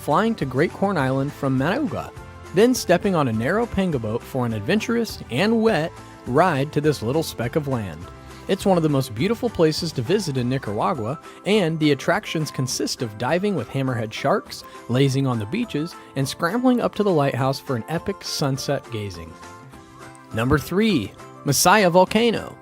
flying to Great Corn Island from Managua, then stepping on a narrow panga boat for an adventurous and wet ride to this little speck of land. It's one of the most beautiful places to visit in Nicaragua, and the attractions consist of diving with hammerhead sharks, lazing on the beaches, and scrambling up to the lighthouse for an epic sunset gazing. Number 3. Masaya Volcano.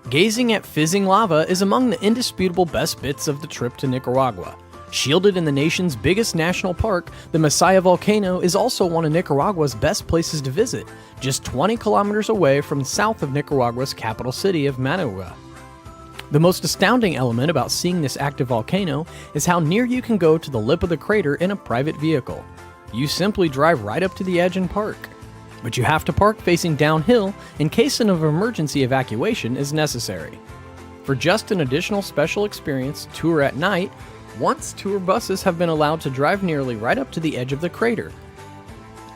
Gazing at fizzing lava is among the indisputable best bits of the trip to Nicaragua. Shielded in the nation's biggest national park, the Masaya Volcano is also one of Nicaragua's best places to visit, just 20 kilometers away from south of Nicaragua's capital city of Managua. The most astounding element about seeing this active volcano is how near you can go to the lip of the crater in a private vehicle. You simply drive right up to the edge and park. But you have to park facing downhill in case an emergency evacuation is necessary. For just an additional special experience, tour at night, once tour buses have been allowed to drive nearly right up to the edge of the crater.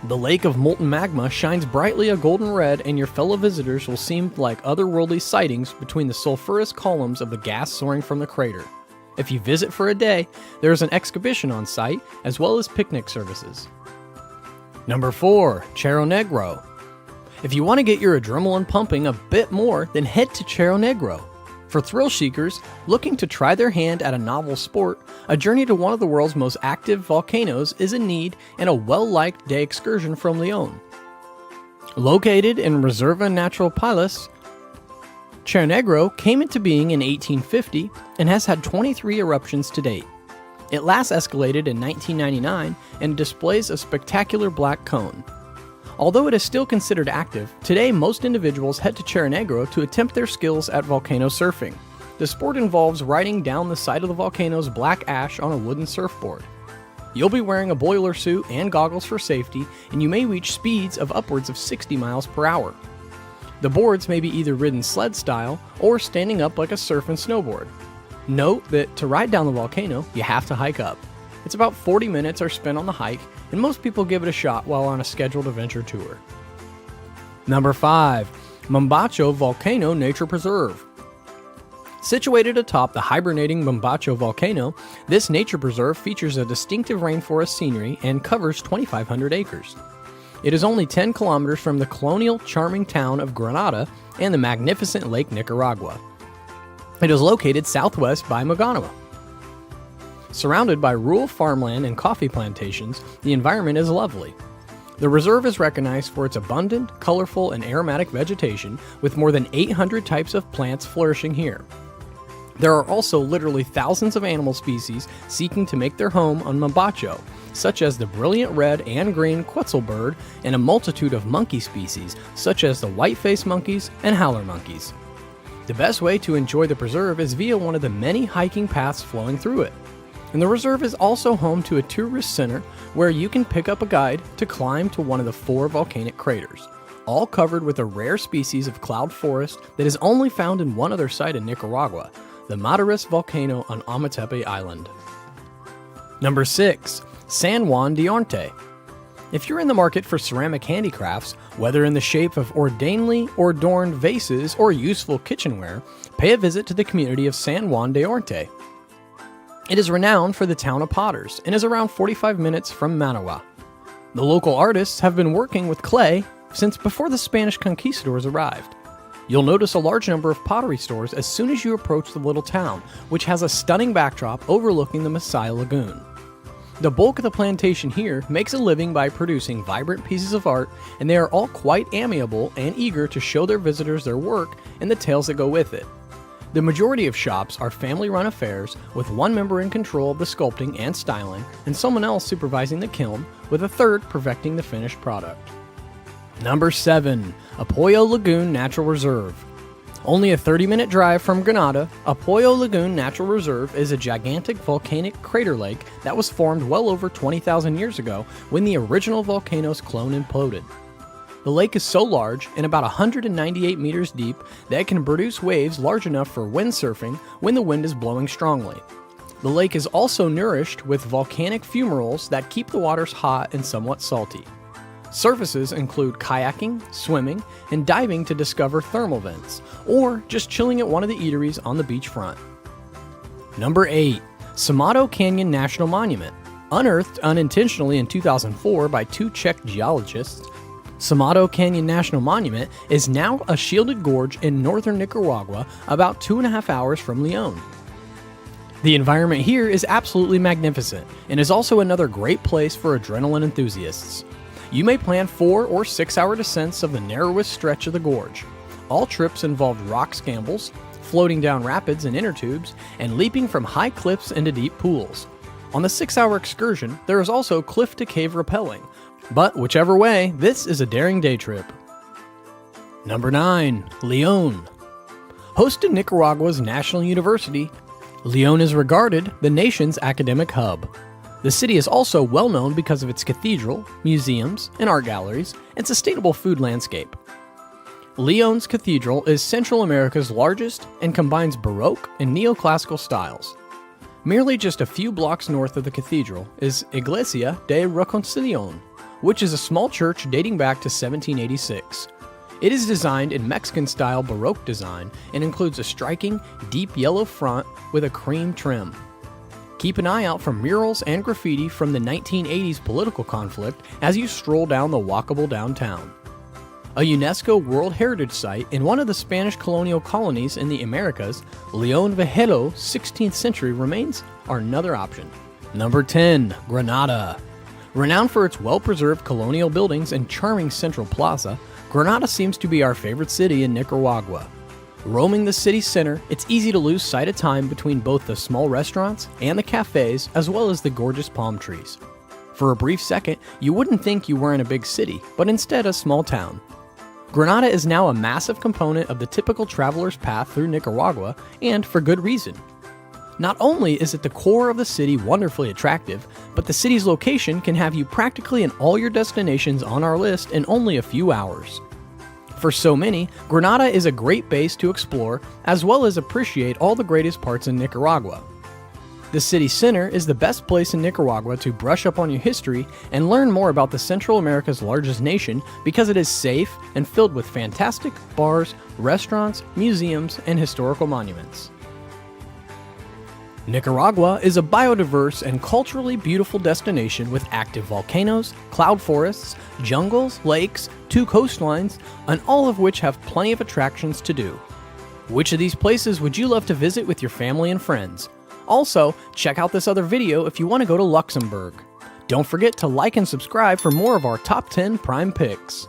The lake of molten magma shines brightly a golden red, and your fellow visitors will seem like otherworldly sightings between the sulfurous columns of the gas soaring from the crater. If you visit for a day, there is an exhibition on site, as well as picnic services. Number 4. Cerro Negro. If you want to get your adrenaline pumping a bit more, then head to Cerro Negro. For thrill seekers looking to try their hand at a novel sport, a journey to one of the world's most active volcanoes is in need, and a well-liked day excursion from León. Located in Reserva Natural Playas, Cerro Negro came into being in 1850 and has had 23 eruptions to date. It last escalated in 1999 and displays a spectacular black cone. Although it is still considered active, today most individuals head to Cerro Negro to attempt their skills at volcano surfing. The sport involves riding down the side of the volcano's black ash on a wooden surfboard. You'll be wearing a boiler suit and goggles for safety, and you may reach speeds of upwards of 60 miles per hour. The boards may be either ridden sled style or standing up like a surf and snowboard. Note that to ride down the volcano, you have to hike up. It's about 40 minutes are spent on the hike, and most people give it a shot while on a scheduled adventure tour. Number 5. Mombacho Volcano Nature Preserve. Situated atop the hibernating Mombacho volcano, this nature preserve features a distinctive rainforest scenery and covers 2,500 acres. It is only 10 kilometers from the colonial charming town of Granada and the magnificent Lake Nicaragua. It is located southwest by Managua. Surrounded by rural farmland and coffee plantations, the environment is lovely. The reserve is recognized for its abundant, colorful, and aromatic vegetation, with more than 800 types of plants flourishing here. There are also literally thousands of animal species seeking to make their home on Mombacho, such as the brilliant red and green quetzal bird, and a multitude of monkey species, such as the white-faced monkeys and howler monkeys. The best way to enjoy the preserve is via one of the many hiking paths flowing through it. And the reserve is also home to a tourist center where you can pick up a guide to climb to one of the 4 volcanic craters, all covered with a rare species of cloud forest that is only found in one other site in Nicaragua, the Madres volcano on Ometepe Island. Number 6. San Juan de Orte. If you're in the market for ceramic handicrafts, whether in the shape of ordainedly adorned vases or useful kitchenware, pay a visit to the community of San Juan de Orte. It is renowned for the town of potters and is around 45 minutes from Managua. The local artists have been working with clay since before the Spanish conquistadors arrived. You'll notice a large number of pottery stores as soon as you approach the little town, which has a stunning backdrop overlooking the Masaya Lagoon. The bulk of the plantation here makes a living by producing vibrant pieces of art, and they are all quite amiable and eager to show their visitors their work and the tales that go with it. The majority of shops are family-run affairs, with one member in control of the sculpting and styling, and someone else supervising the kiln, with a third perfecting the finished product. Number 7. Apoyo Lagoon Natural Reserve. Only a 30-minute drive from Granada, Apoyo Lagoon Natural Reserve is a gigantic volcanic crater lake that was formed well over 20,000 years ago when the original volcano's clone imploded. The lake is so large and about 198 meters deep that it can produce waves large enough for windsurfing when the wind is blowing strongly. The lake is also nourished with volcanic fumaroles that keep the waters hot and somewhat salty. Services include kayaking, swimming, and diving to discover thermal vents, or just chilling at one of the eateries on the beachfront. Number 8. Samato Canyon National Monument. Unearthed unintentionally in 2004 by two Czech geologists, Somado Canyon National Monument is now a shielded gorge in northern Nicaragua, about 2.5 hours from León. The environment here is absolutely magnificent and is also another great place for adrenaline enthusiasts. You may plan 4 or 6 hour descents of the narrowest stretch of the gorge. All trips involved rock scrambles, floating down rapids and inner tubes, and leaping from high cliffs into deep pools. On the 6-hour excursion, there is also cliff-to-cave rappelling, but whichever way, this is a daring day trip. Number 9. León. Host to Nicaragua's National University, León is regarded the nation's academic hub. The city is also well known because of its cathedral, museums, and art galleries, and sustainable food landscape. León's cathedral is Central America's largest and combines Baroque and neoclassical styles. Merely just a few blocks north of the cathedral is Iglesia de Reconciliación, which is a small church dating back to 1786. It is designed in Mexican-style Baroque design and includes a striking, deep yellow front with a cream trim. Keep an eye out for murals and graffiti from the 1980s political conflict as you stroll down the walkable downtown. A UNESCO World Heritage Site in one of the Spanish colonial colonies in the Americas, León Viejo's 16th century remains are another option. Number 10. Granada. Renowned for its well-preserved colonial buildings and charming central plaza, Granada seems to be our favorite city in Nicaragua. Roaming the city center, it's easy to lose sight of time between both the small restaurants and the cafes, as well as the gorgeous palm trees. For a brief second, you wouldn't think you were in a big city, but instead a small town. Granada is now a massive component of the typical traveler's path through Nicaragua, and for good reason. Not only is it the core of the city wonderfully attractive, but the city's location can have you practically in all your destinations on our list in only a few hours. For so many, Granada is a great base to explore, as well as appreciate all the greatest parts in Nicaragua. The city center is the best place in Nicaragua to brush up on your history and learn more about the Central America's largest nation because it is safe and filled with fantastic bars, restaurants, museums, and historical monuments. Nicaragua is a biodiverse and culturally beautiful destination with active volcanoes, cloud forests, jungles, lakes, 2 coastlines, and all of which have plenty of attractions to do. Which of these places would you love to visit with your family and friends? Also, check out this other video if you want to go to Luxembourg. Don't forget to like and subscribe for more of our top 10 prime picks.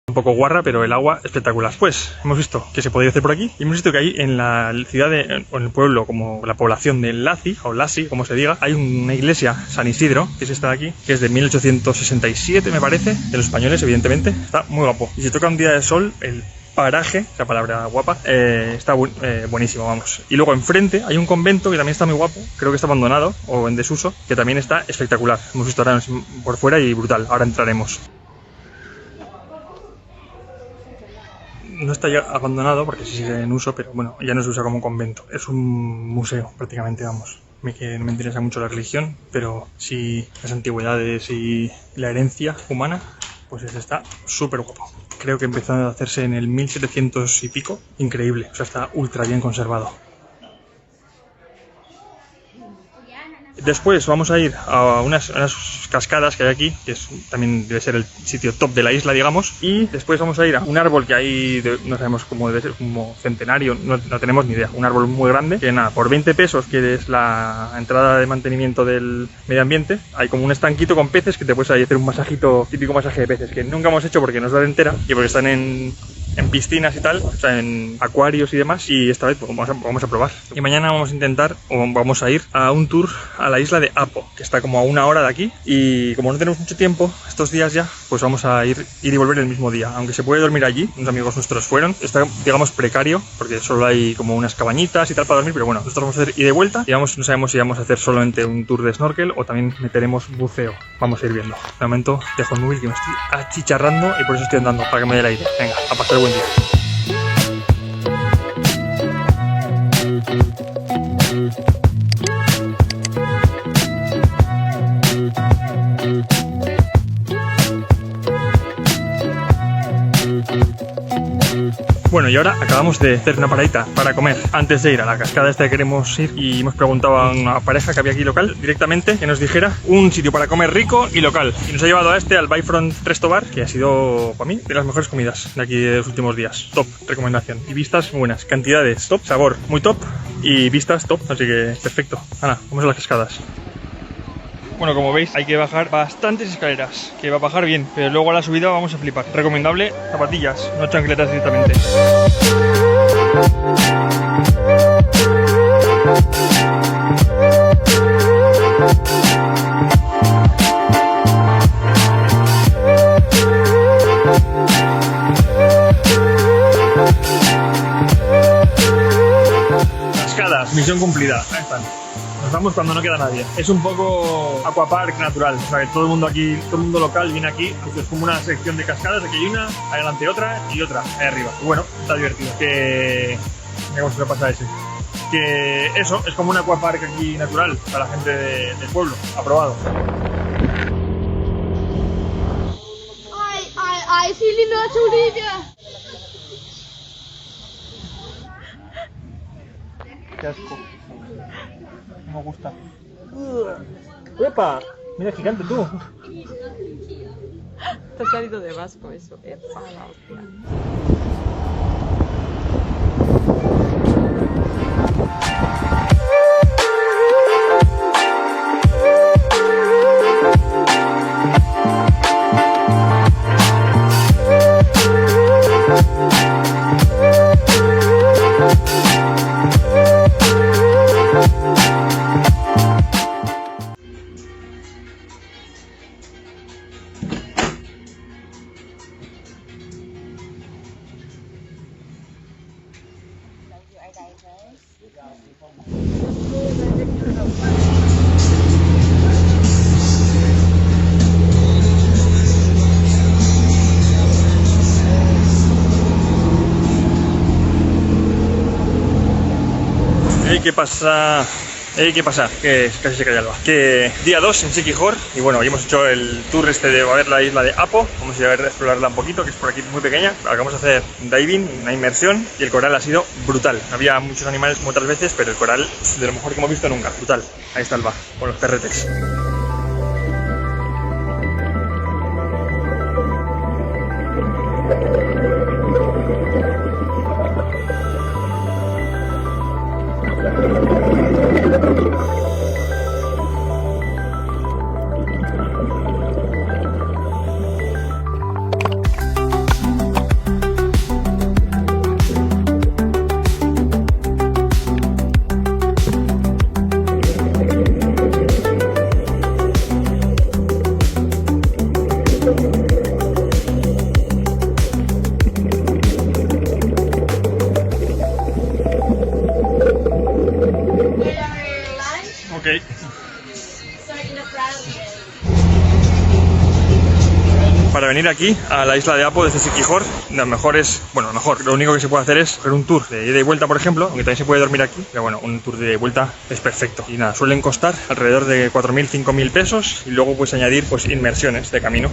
Un poco guarra, pero el agua espectacular. Pues hemos visto que se podía hacer por aquí y hemos visto que ahí en la ciudad o en el pueblo, como la población de Laci, o Lasi, como se diga, hay una iglesia, San Isidro, que es esta de aquí, que es de 1867, me parece, de los españoles, evidentemente. Está muy guapo. Y si toca un día de sol, el paraje, esa palabra guapa, está buenísimo, vamos. Y luego enfrente hay un convento que también está muy guapo, creo que está abandonado o en desuso, que también está espectacular. Hemos visto ahora por fuera y brutal, ahora entraremos. No está ya abandonado porque sí sigue en uso, pero bueno, ya no se usa como convento. Es un museo prácticamente, vamos. Que no me interesa mucho la religión, pero sí las antigüedades y la herencia humana, pues está súper guapo. Creo que empezó a hacerse en el 1700 y pico. Increíble, o sea, está ultra bien conservado. Después vamos a ir a unas cascadas que hay aquí, que también debe ser el sitio top de la isla, digamos. Y después vamos a ir a un árbol que hay, no sabemos cómo debe ser, como centenario, no tenemos ni idea. Un árbol muy grande, que nada, por 20 pesos, que es la entrada de mantenimiento del medio ambiente, hay como un estanquito con peces que te puedes ahí hacer un masajito, típico masaje de peces, que nunca hemos hecho porque nos da de entera y porque están en piscinas y tal, o sea, en acuarios y demás, y esta vez pues, vamos a probar. Y mañana vamos a intentar, o vamos a ir a un tour a la isla de Apo, que está como a 1 hora de aquí, y como no tenemos mucho tiempo estos días ya, pues vamos a ir y volver el mismo día, aunque se puede dormir allí. Unos amigos nuestros fueron, está digamos precario, porque solo hay como unas cabañitas y tal para dormir, pero bueno, nosotros vamos a hacer ida y vuelta, y no sabemos si vamos a hacer solamente un tour de snorkel o también meteremos buceo, vamos a ir viendo. De momento dejo el móvil que me estoy achicharrando y por eso estoy andando, para que me dé el aire. Venga, a pasar buen día. Bueno, y ahora acabamos de hacer una paradita para comer antes de ir a la cascada esta que queremos ir, y hemos preguntado a una pareja que había aquí local directamente que nos dijera un sitio para comer rico y local, y nos ha llevado a este, al Bayfront Resto Bar, que ha sido para mí de las mejores comidas de aquí de los últimos días. Top, recomendación. Y vistas buenas, cantidades top, sabor muy top y vistas top, así que perfecto. Ana, vamos a las cascadas. Bueno, como veis hay que bajar bastantes escaleras, que va a bajar bien, pero luego a la subida vamos a flipar. Recomendable zapatillas, no chancletas directamente. Cascadas, misión cumplida. Ahí están. Nos vamos cuando no queda nadie. Es un poco aquapark natural. O sea, que todo el mundo aquí, todo el mundo local viene aquí. Es como una sección de cascadas. Aquí hay una, adelante otra y otra ahí arriba. Y bueno, está divertido. Que... mira cómo se le pasa a ese. Que eso, es como un aquapark aquí natural para la gente del pueblo. Aprobado. ¡Ay, sí, linda chulilla! Qué asco. No me gusta. ¡Epa! Mira, gigante tú. Te ha salido de vasco eso. ¡Epa, la hostia! ¿Qué pasa? ¿Qué pasa? Que casi se cae Alba. Que día 2 en Siquijor, y bueno, hoy hemos hecho el tour este de ver la isla de Apo. Vamos a ir a explorarla un poquito, que es por aquí muy pequeña. Acabamos de hacer diving, una inmersión, y el coral ha sido brutal. Había muchos animales como otras veces, pero el coral es de lo mejor que hemos visto nunca. Brutal. Ahí está Alba, con los perretes. Ok. Para venir aquí a la isla de Apo desde Siquijor, lo mejor es, bueno, lo único que se puede hacer es hacer un tour de ida y vuelta, por ejemplo, aunque también se puede dormir aquí, pero bueno, un tour de ida y vuelta es perfecto. Y nada, suelen costar alrededor de 4.000, 5.000 pesos, y luego puedes añadir pues inmersiones de camino.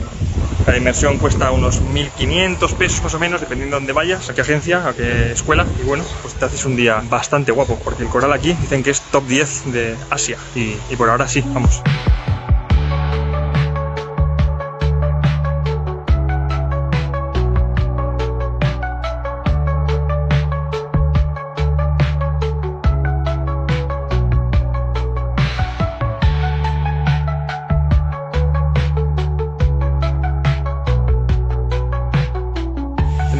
Cada inmersión cuesta unos 1.500 pesos más o menos, dependiendo de dónde vayas, a qué agencia, a qué escuela, y bueno, pues te haces un día bastante guapo, porque el coral aquí dicen que es top 10 de Asia, y por ahora sí, vamos.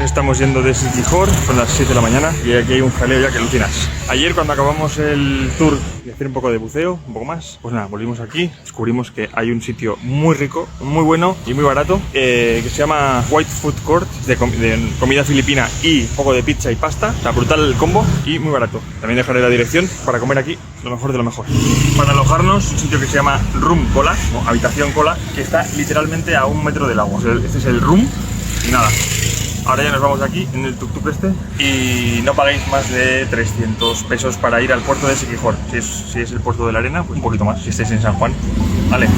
Estamos yendo de Siquijor, son las 7 de la mañana y aquí hay un jaleo ya que alucinas. Ayer cuando acabamos el tour y hacer un poco de buceo, un poco más, pues nada, volvimos aquí, descubrimos que hay un sitio muy rico, muy bueno y muy barato, que se llama White Food Court, de comida filipina y un poco de pizza y pasta. Está brutal el combo y muy barato. También dejaré la dirección para comer aquí, lo mejor de lo mejor. Para alojarnos, un sitio que se llama Room Cola, o Habitación Cola, que está literalmente a 1 metro del agua. Este es el room y nada. Ahora ya nos vamos aquí en el tuk-tuk este, y no pagáis más de 300 pesos para ir al puerto de Siquijor. Si es el puerto de la arena, pues un poquito más, si estáis en San Juan. Vale.